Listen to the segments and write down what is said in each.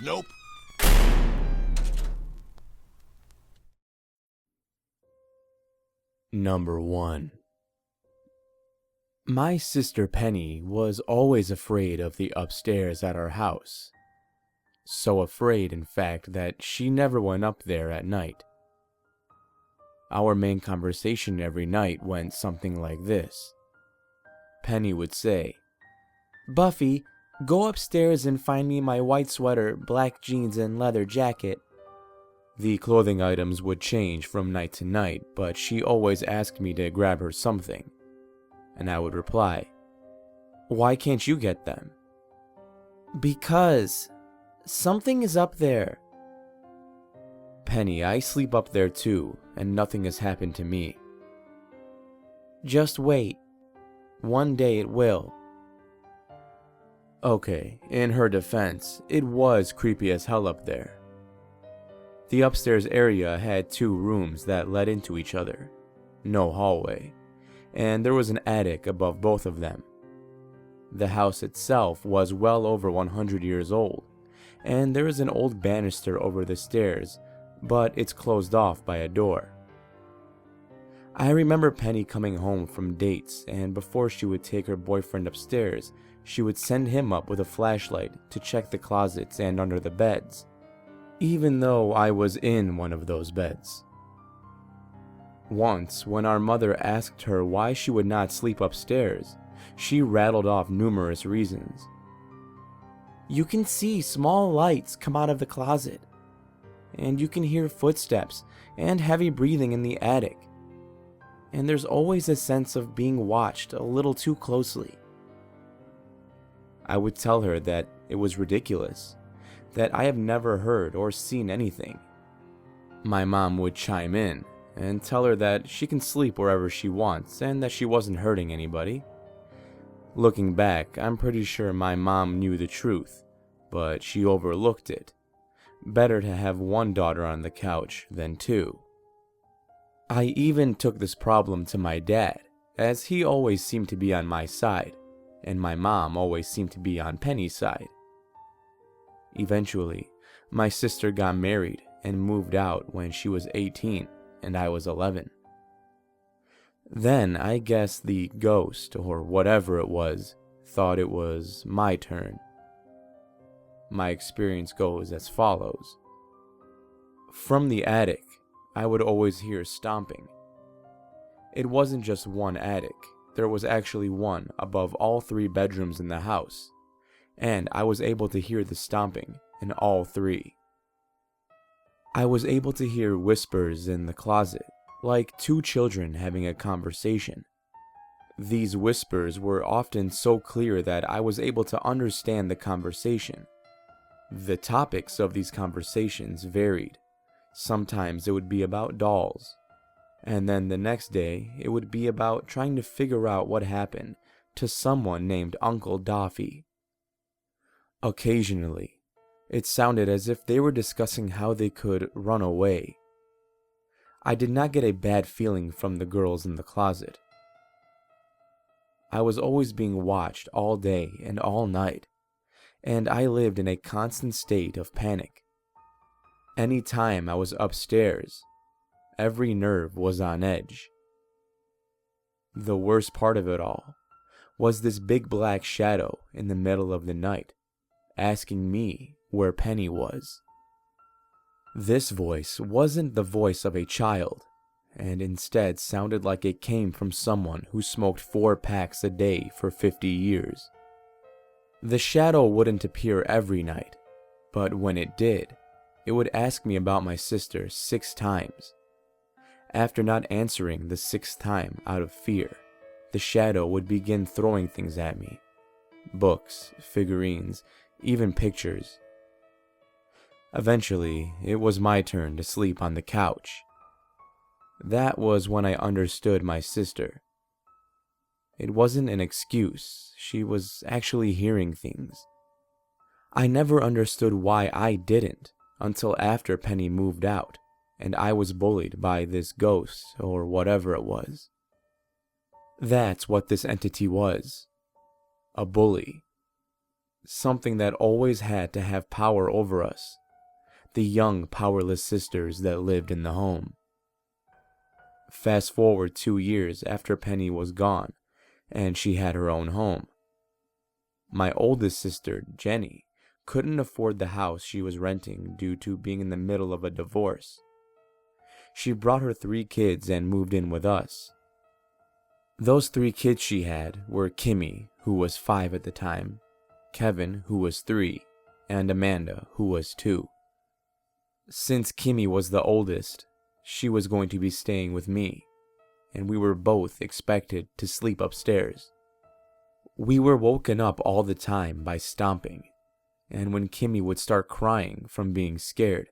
Nope. Number 1. My sister Penny was always afraid of the upstairs at our house. So afraid, in fact, that she never went up there at night. Our main conversation every night went something like this. Penny would say, "Buffy, go upstairs and find me my white sweater, black jeans, and leather jacket." The clothing items would change from night to night, but she always asked me to grab her something. And I would reply, "Why can't you get them?" "Because something is up there." "Penny, I sleep up there too, and nothing has happened to me." "Just wait. One day it will." Okay, in her defense, it was creepy as hell up there. The upstairs area had 2 rooms that led into each other, no hallway, and there was an attic above both of them. The house itself was well over 100 years old, and there is an old banister over the stairs, but it's closed off by a door. I remember Penny coming home from dates, and before she would take her boyfriend upstairs, she would send him up with a flashlight to check the closets and under the beds, even though I was in one of those beds. Once, when our mother asked her why she would not sleep upstairs, she rattled off numerous reasons. "You can see small lights come out of the closet, and you can hear footsteps and heavy breathing in the attic, and there's always a sense of being watched a little too closely." I would tell her that it was ridiculous, that I have never heard or seen anything. My mom would chime in and tell her that she can sleep wherever she wants and that she wasn't hurting anybody. Looking back, I'm pretty sure my mom knew the truth, but she overlooked it. Better to have one daughter on the couch than 2. I even took this problem to my dad, as he always seemed to be on my side, and my mom always seemed to be on Penny's side. Eventually, my sister got married and moved out when she was 18 and I was 11. Then I guess the ghost, or whatever it was, thought it was my turn. My experience goes as follows. From the attic, I would always hear stomping. It wasn't just one attic, there was actually one above all 3 bedrooms in the house, and I was able to hear the stomping in all 3. I was able to hear whispers in the closet, like 2 children having a conversation. These whispers were often so clear that I was able to understand the conversation. The topics of these conversations varied. Sometimes it would be about dolls, and then the next day it would be about trying to figure out what happened to someone named Uncle Doffy. Occasionally, it sounded as if they were discussing how they could run away. I did not get a bad feeling from the girls in the closet. I was always being watched all day and all night, and I lived in a constant state of panic. Any time I was upstairs, every nerve was on edge. The worst part of it all was this big black shadow in the middle of the night, asking me where Penny was. This voice wasn't the voice of a child, and instead sounded like it came from someone who smoked 4 packs a day for 50 years. The shadow wouldn't appear every night, but when it did, it would ask me about my sister 6 times. After not answering the 6th time out of fear, the shadow would begin throwing things at me. Books, figurines, even pictures. Eventually, it was my turn to sleep on the couch. That was when I understood my sister. It wasn't an excuse, she was actually hearing things. I never understood why I didn't until after Penny moved out, and I was bullied by this ghost or whatever it was. That's what this entity was. A bully. something that always had to have power over us, the young, powerless sisters that lived in the home. Fast forward 2 years after Penny was gone, and she had her own home. My oldest sister, Jenny, couldn't afford the house she was renting due to being in the middle of a divorce. She brought her 3 kids and moved in with us. Those 3 kids she had were Kimmy, who was 5 at the time, Kevin, who was 3, and Amanda, who was 2. Since Kimmy was the oldest, she was going to be staying with me, and we were both expected to sleep upstairs. We were woken up all the time by stomping, and when Kimmy would start crying from being scared,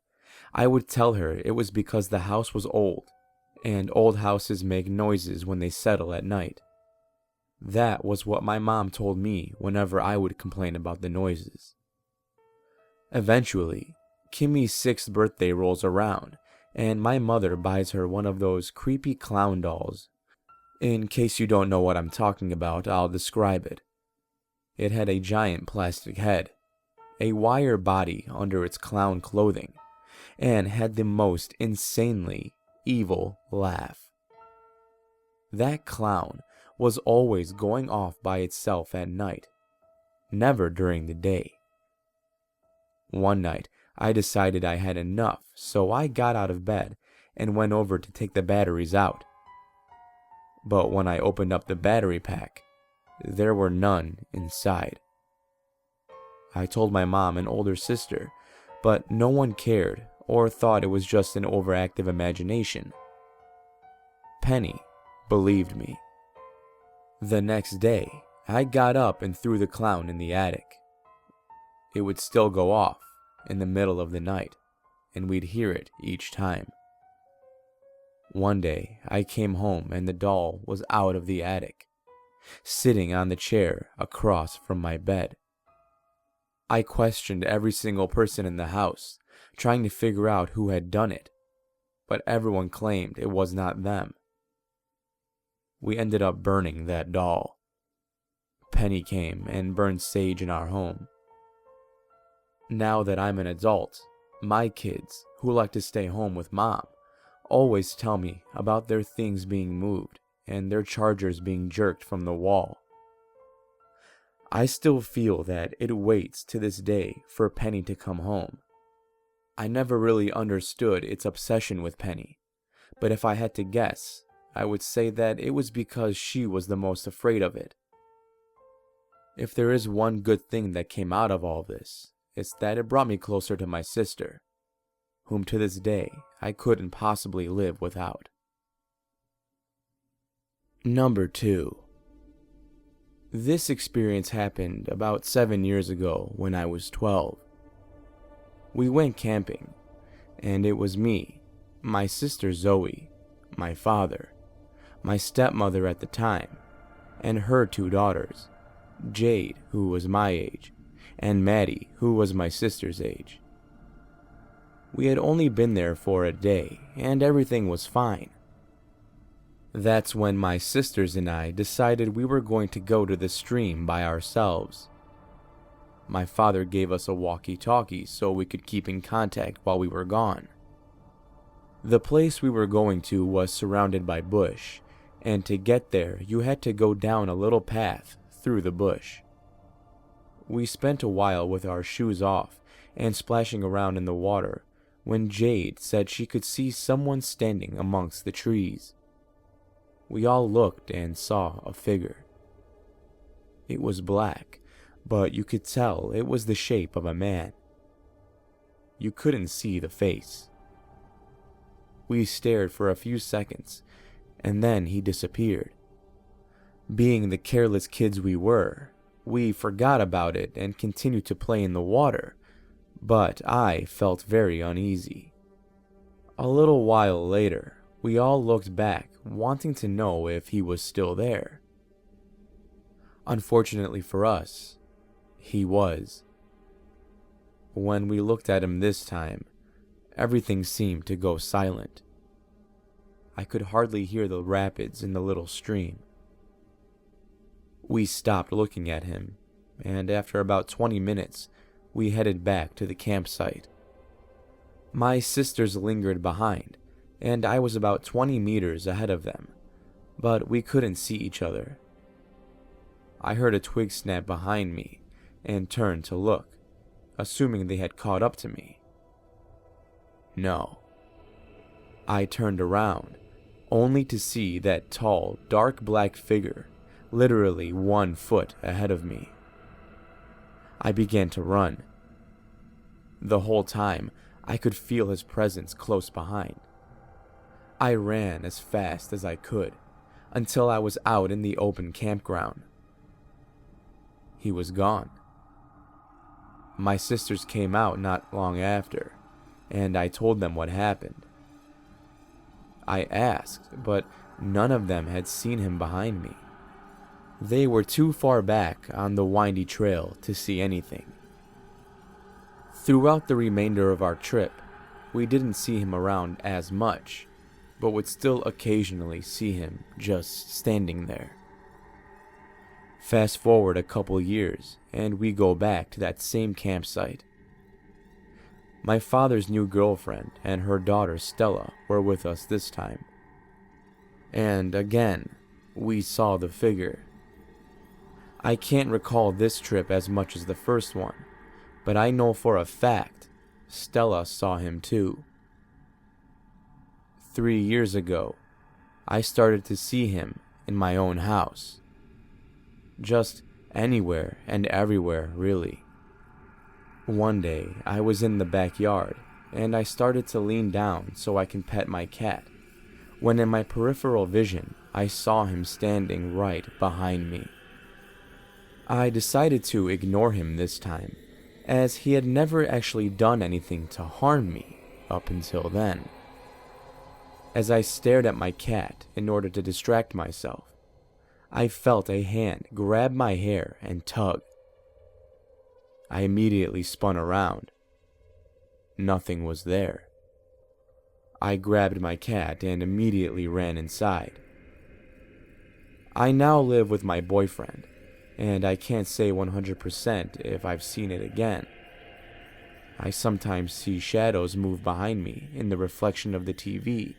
I would tell her it was because the house was old, and old houses make noises when they settle at night. That was what my mom told me whenever I would complain about the noises. Eventually, Kimmy's 6th birthday rolls around, and my mother buys her one of those creepy clown dolls. In case you don't know what I'm talking about, I'll describe it. It had a giant plastic head, a wire body under its clown clothing, and had the most insanely evil laugh. That clown was always going off by itself at night, never during the day. One night, I decided I had enough, so I got out of bed and went over to take the batteries out. But when I opened up the battery pack, there were none inside. I told my mom and older sister, but no one cared or thought it was just an overactive imagination. Penny believed me. The next day, I got up and threw the clown in the attic. It would still go off in the middle of the night, and we'd hear it each time. One day, I came home and the doll was out of the attic, sitting on the chair across from my bed. I questioned every single person in the house, trying to figure out who had done it, but everyone claimed it was not them. We ended up burning that doll. Penny came and burned sage in our home. Now that I'm an adult, my kids, who like to stay home with mom, always tell me about their things being moved and their chargers being jerked from the wall. I still feel that it waits to this day for Penny to come home. I never really understood its obsession with Penny, but if I had to guess, I would say that it was because she was the most afraid of it. If there is one good thing that came out of all this, it's that it brought me closer to my sister, whom to this day I couldn't possibly live without. Number 2. This experience happened about 7 years ago when I was 12. We went camping, and it was me, my sister Zoe, my father, my stepmother at the time, and her 2 daughters, Jade, who was my age, and Maddie, who was my sister's age. We had only been there for a day, and everything was fine. That's when my sisters and I decided we were going to go to the stream by ourselves. My father gave us a walkie-talkie so we could keep in contact while we were gone. The place we were going to was surrounded by bush, and to get there you had to go down a little path through the bush. We spent a while with our shoes off and splashing around in the water when Jade said she could see someone standing amongst the trees. We all looked and saw a figure. It was black, but you could tell it was the shape of a man. You couldn't see the face. We stared for a few seconds, and then he disappeared. Being the careless kids we were, we forgot about it and continued to play in the water, but I felt very uneasy. A little while later, we all looked back, wanting to know if he was still there. Unfortunately for us, he was. When we looked at him this time, everything seemed to go silent. I could hardly hear the rapids in the little stream. We stopped looking at him, and after about 20 minutes, we headed back to the campsite. My sisters lingered behind, and I was about 20 meters ahead of them, but we couldn't see each other. I heard a twig snap behind me and turned to look, assuming they had caught up to me. No. I turned around, only to see that tall, dark black figure literally 1 foot ahead of me. I began to run. The whole time, I could feel his presence close behind. I ran as fast as I could, until I was out in the open campground. He was gone. My sisters came out not long after, and I told them what happened. I asked, but none of them had seen him behind me. They were too far back on the windy trail to see anything. Throughout the remainder of our trip, we didn't see him around as much, but would still occasionally see him just standing there. Fast forward a couple years, and we go back to that same campsite. My father's new girlfriend and her daughter Stella were with us this time. And again, we saw the figure. I can't recall this trip as much as the first one, but I know for a fact Stella saw him too. 3 years ago, I started to see him in my own house. Just anywhere and everywhere, really. One day, I was in the backyard, and I started to lean down so I can pet my cat, when in my peripheral vision, I saw him standing right behind me. I decided to ignore him this time, as he had never actually done anything to harm me up until then. As I stared at my cat in order to distract myself, I felt a hand grab my hair and tug. I immediately spun around. Nothing was there. I grabbed my cat and immediately ran inside. I now live with my boyfriend, and I can't say 100% if I've seen it again. I sometimes see shadows move behind me in the reflection of the TV,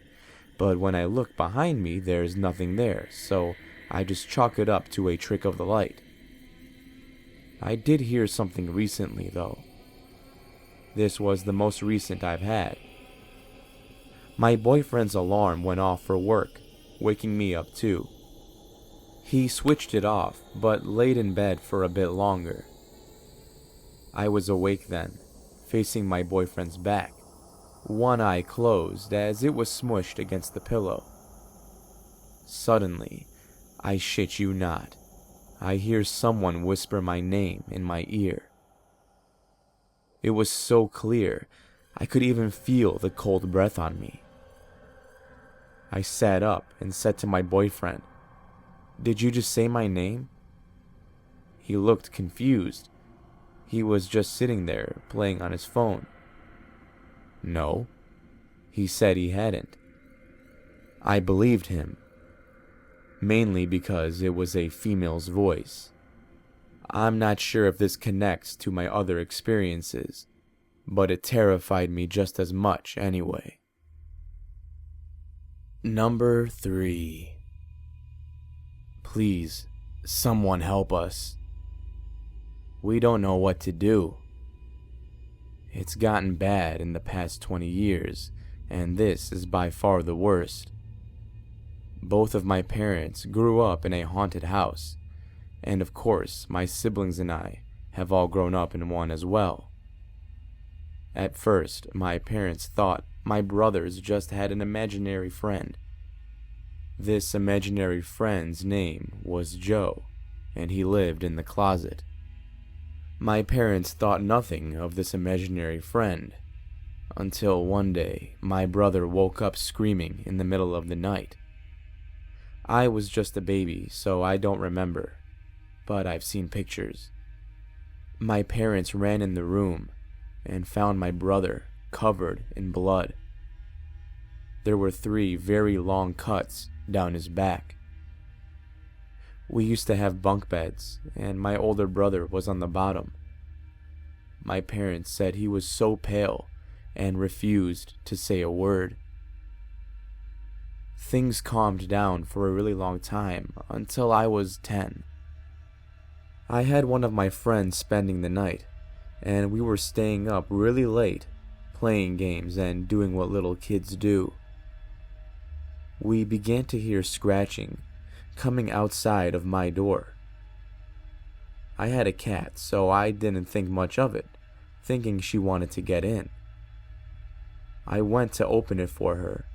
but when I look behind me, there's nothing there, so I just chalk it up to a trick of the light. I did hear something recently, though. This was the most recent I've had. My boyfriend's alarm went off for work, waking me up too. He switched it off, but laid in bed for a bit longer. I was awake then, facing my boyfriend's back, one eye closed as it was smushed against the pillow. Suddenly, I shit you not, I hear someone whisper my name in my ear. It was so clear, I could even feel the cold breath on me. I sat up and said to my boyfriend, "Did you just say my name?" He looked confused. He was just sitting there, playing on his phone. No, he said he hadn't. I believed him, mainly because it was a female's voice. I'm not sure if this connects to my other experiences, but it terrified me just as much anyway. Number 3. Please, someone help us. We don't know what to do. It's gotten bad in the past 20 years, and this is by far the worst. Both of my parents grew up in a haunted house, and of course, my siblings and I have all grown up in one as well. At first, my parents thought my brothers just had an imaginary friend. This imaginary friend's name was Joe, and he lived in the closet. My parents thought nothing of this imaginary friend, until one day my brother woke up screaming in the middle of the night. I was just a baby, so I don't remember, but I've seen pictures. My parents ran in the room and found my brother covered in blood. There were 3 very long cuts down his back. We used to have bunk beds, and my older brother was on the bottom. My parents said he was so pale and refused to say a word. Things calmed down for a really long time until I was 10. I had one of my friends spending the night, and we were staying up really late, playing games and doing what little kids do. We began to hear scratching coming outside of my door. I had a cat, so I didn't think much of it, thinking she wanted to get in. I went to open it for her,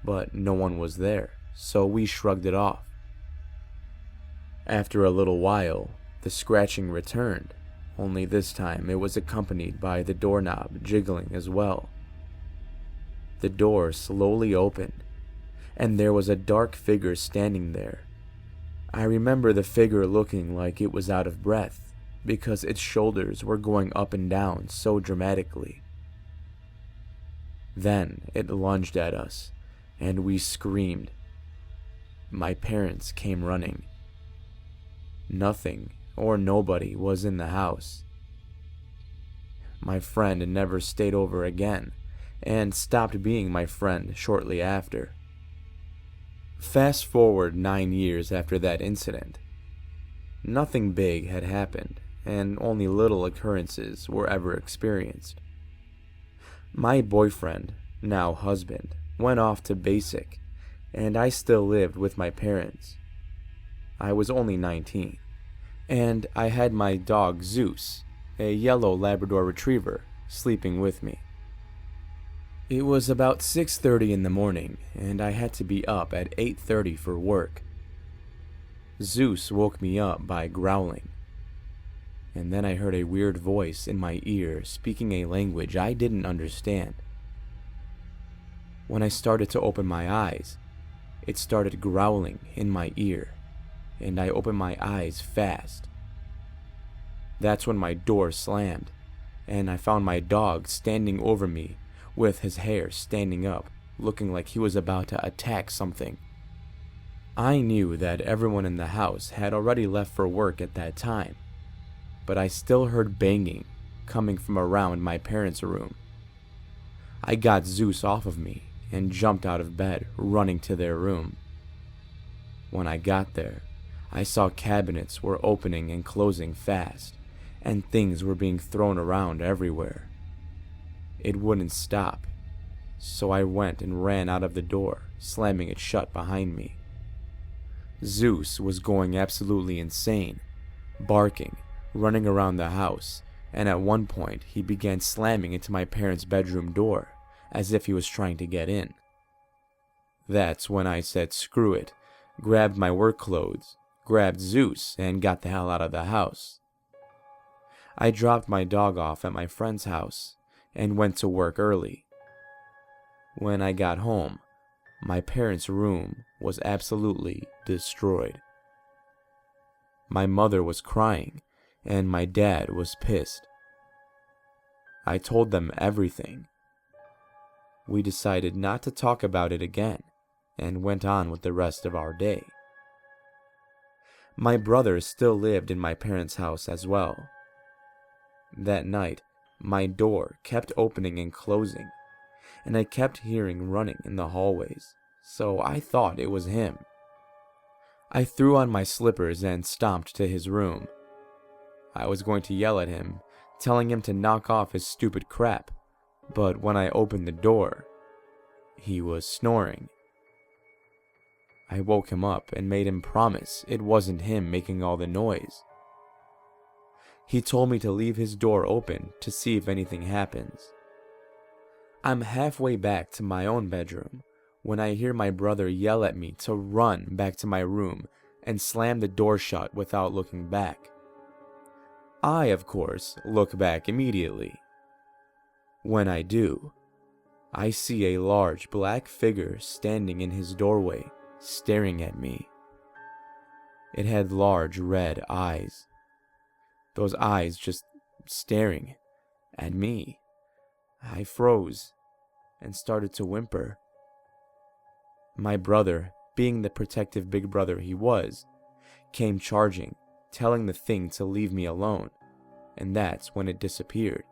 but no one was there, so we shrugged it off. After a little while, the scratching returned, only this time it was accompanied by the doorknob jiggling as well. The door slowly opened, and there was a dark figure standing there. I remember the figure looking like it was out of breath, because its shoulders were going up and down so dramatically. Then it lunged at us, and we screamed. My parents came running. Nothing or nobody was in the house. My friend never stayed over again, and stopped being my friend shortly after. Fast forward 9 years after that incident. Nothing big had happened, and only little occurrences were ever experienced. My boyfriend, now husband, went off to basic, and I still lived with my parents. I was only 19, and I had my dog Zeus, a yellow Labrador Retriever, sleeping with me. It was about 6:30 in the morning, and I had to be up at 8:30 for work. Zeus woke me up by growling, and then I heard a weird voice in my ear speaking a language I didn't understand. When I started to open my eyes, it started growling in my ear, and I opened my eyes fast. That's when my door slammed, and I found my dog standing over me with his hair standing up, looking like he was about to attack something. I knew that everyone in the house had already left for work at that time, but I still heard banging coming from around my parents' room. I got Zeus off of me and jumped out of bed, running to their room. When I got there, I saw cabinets were opening and closing fast, and things were being thrown around everywhere. It wouldn't stop, so I went and ran out of the door, slamming it shut behind me. Zeus was going absolutely insane, barking, running around the house, and at one point he began slamming into my parents' bedroom door, as if he was trying to get in. That's when I said screw it, grabbed my work clothes, grabbed Zeus, and got the hell out of the house. I dropped my dog off at my friend's house, and went to work early. When I got home, my parents' room was absolutely destroyed. My mother was crying, and my dad was pissed. I told them everything. We decided not to talk about it again, and went on with the rest of our day. My brother still lived in my parents' house as well. That night, my door kept opening and closing, and I kept hearing running in the hallways, so I thought it was him. I threw on my slippers and stomped to his room. I was going to yell at him, telling him to knock off his stupid crap, but when I opened the door, he was snoring. I woke him up and made him promise it wasn't him making all the noise. He told me to leave his door open to see if anything happens. I'm halfway back to my own bedroom when I hear my brother yell at me to run back to my room and slam the door shut without looking back. I, of course, look back immediately. When I do, I see a large black figure standing in his doorway, staring at me. It had large red eyes. Those eyes just staring at me. I froze and started to whimper. My brother, being the protective big brother he was, came charging, telling the thing to leave me alone, and that's when it disappeared.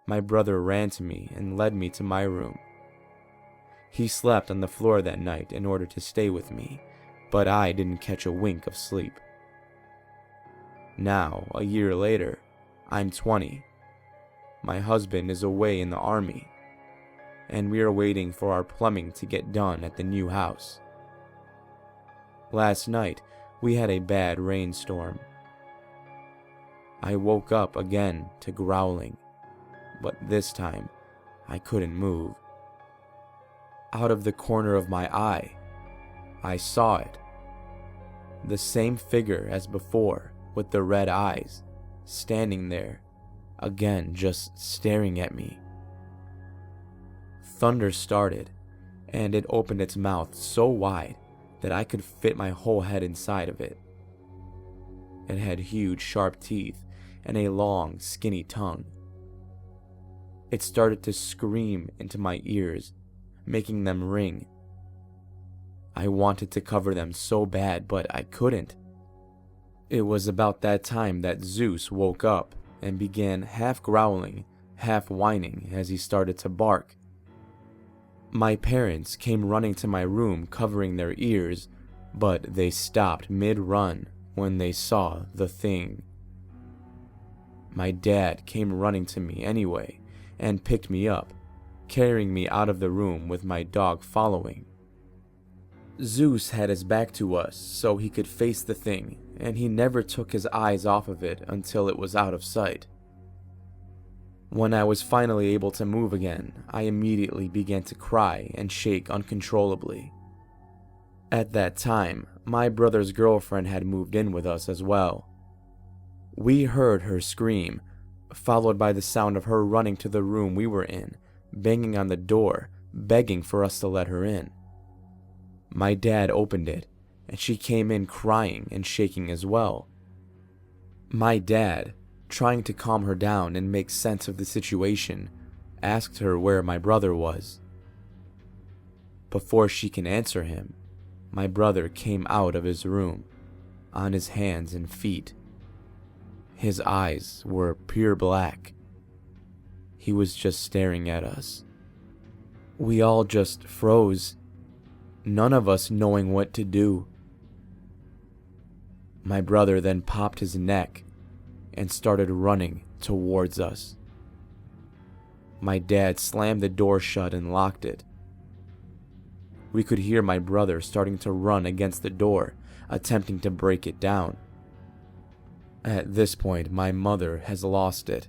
My brother ran to me and led me to my room. He slept on the floor that night in order to stay with me, but I didn't catch a wink of sleep. Now, a year later, I'm 20. My husband is away in the army, and we are waiting for our plumbing to get done at the new house. Last night, we had a bad rainstorm. I woke up again to growling, but this time, I couldn't move. Out of the corner of my eye, I saw it. The same figure as before, with the red eyes, standing there, again just staring at me. Thunder started, and it opened its mouth so wide that I could fit my whole head inside of it. It had huge, sharp teeth and a long, skinny tongue. It started to scream into my ears, making them ring. I wanted to cover them so bad, but I couldn't. It was about that time that Zeus woke up and began half growling, half whining as he started to bark. My parents came running to my room covering their ears, but they stopped mid-run when they saw the thing. My dad came running to me anyway and picked me up, carrying me out of the room with my dog following. Zeus had his back to us so he could face the thing, and he never took his eyes off of it until it was out of sight. When I was finally able to move again, I immediately began to cry and shake uncontrollably. At that time, my brother's girlfriend had moved in with us as well. We heard her scream, followed by the sound of her running to the room we were in, banging on the door, begging for us to let her in. My dad opened it, and she came in crying and shaking as well. My dad, trying to calm her down and make sense of the situation, asked her where my brother was. Before she can answer him, my brother came out of his room, on his hands and feet. His eyes were pure black. He was just staring at us. We all just froze, none of us knowing what to do. My brother then popped his neck and started running towards us. My dad slammed the door shut and locked it. We could hear my brother starting to run against the door, attempting to break it down. At this point, my mother has lost it,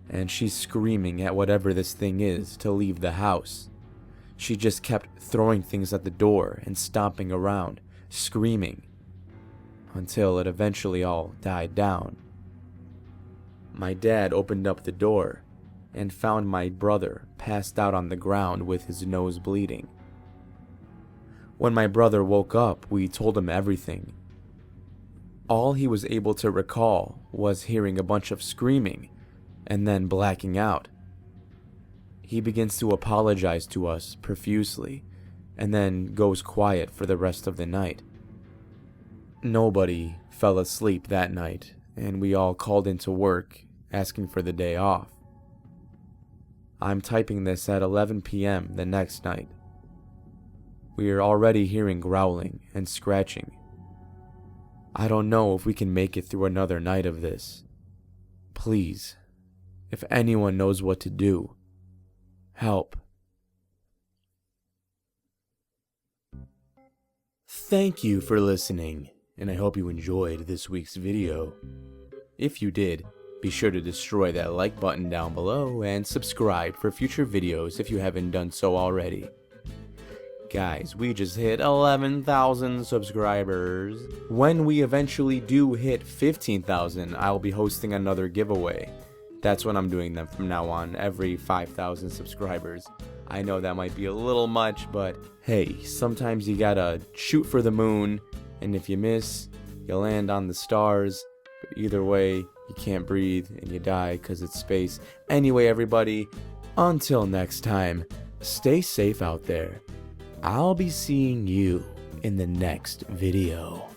and she's screaming at whatever this thing is to leave the house. She just kept throwing things at the door and stomping around, screaming, until it eventually all died down. My dad opened up the door and found my brother passed out on the ground with his nose bleeding. When my brother woke up, we told him everything. All he was able to recall was hearing a bunch of screaming and then blacking out. He begins to apologize to us profusely and then goes quiet for the rest of the night. Nobody fell asleep that night, and we all called into work asking for the day off. I'm typing this at 11 p.m. the next night. We are already hearing growling and scratching. I don't know if we can make it through another night of this. Please, if anyone knows what to do, help. Thank you for listening, and I hope you enjoyed this week's video. If you did, be sure to destroy that like button down below and subscribe for future videos if you haven't done so already. Guys, we just hit 11,000 subscribers. When we eventually do hit 15,000, I'll be hosting another giveaway. That's when I'm doing them from now on, every 5,000 subscribers. I know that might be a little much, but hey, sometimes you gotta shoot for the moon, and if you miss, you land on the stars. But either way, you can't breathe and you die because it's space. Anyway, everybody, until next time, stay safe out there. I'll be seeing you in the next video.